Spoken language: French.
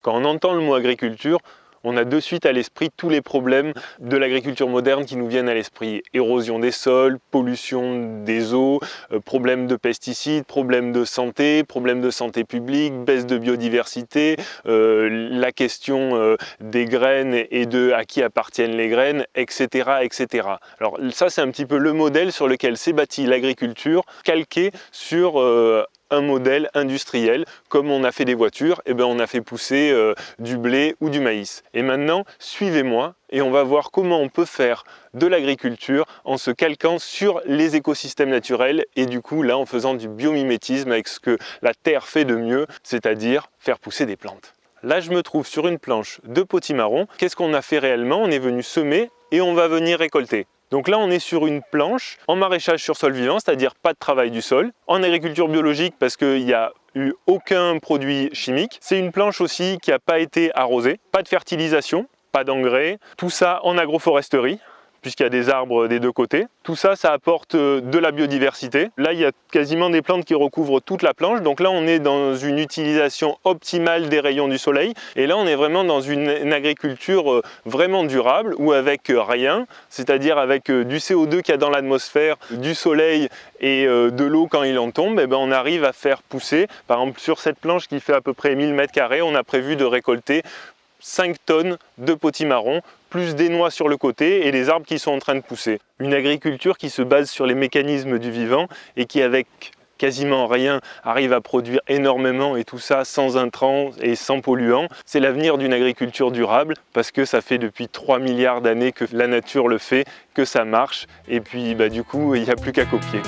Quand on entend le mot agriculture, on a de suite à l'esprit tous les problèmes de l'agriculture moderne qui nous viennent à l'esprit. Érosion des sols, pollution des eaux, problèmes de pesticides, problèmes de santé publique, baisse de biodiversité, la question des graines et de à qui appartiennent les graines, etc. etc. Alors ça, c'est un petit peu le modèle sur lequel s'est bâtie l'agriculture, calqué sur un modèle industriel. Comme on a fait des voitures, et on a fait pousser du blé ou du maïs. Et maintenant, suivez-moi et on va voir comment on peut faire de l'agriculture en se calquant sur les écosystèmes naturels et du coup là en faisant du biomimétisme avec ce que la terre fait de mieux, c'est-à-dire faire pousser des plantes. Là, je me trouve sur une planche de potimarron. Qu'est-ce qu'on a fait réellement? On est venu semer et on va venir récolter. Donc là, on est sur une planche en maraîchage sur sol vivant, c'est-à-dire pas de travail du sol. En agriculture biologique, parce qu'il n'y a eu aucun produit chimique. C'est une planche aussi qui n'a pas été arrosée, pas de fertilisation, pas d'engrais. Tout ça en agroforesterie, puisqu'il y a des arbres des deux côtés. Tout ça, ça apporte de la biodiversité. Là, il y a quasiment des plantes qui recouvrent toute la planche. Donc là, on est dans une utilisation optimale des rayons du soleil. Et là, on est vraiment dans une agriculture vraiment durable, ou avec rien, c'est-à-dire avec du CO2 qu'il y a dans l'atmosphère, du soleil et de l'eau quand il en tombe, on arrive à faire pousser. Par exemple, sur cette planche qui fait à peu près 1000 m², on a prévu de récolter 5 tonnes de potimarron, plus des noix sur le côté et les arbres qui sont en train de pousser. Une agriculture qui se base sur les mécanismes du vivant et qui, avec quasiment rien, arrive à produire énormément et tout ça sans intrants et sans polluants. C'est l'avenir d'une agriculture durable parce que ça fait depuis 3 milliards d'années que la nature le fait, que ça marche et puis du coup il n'y a plus qu'à copier.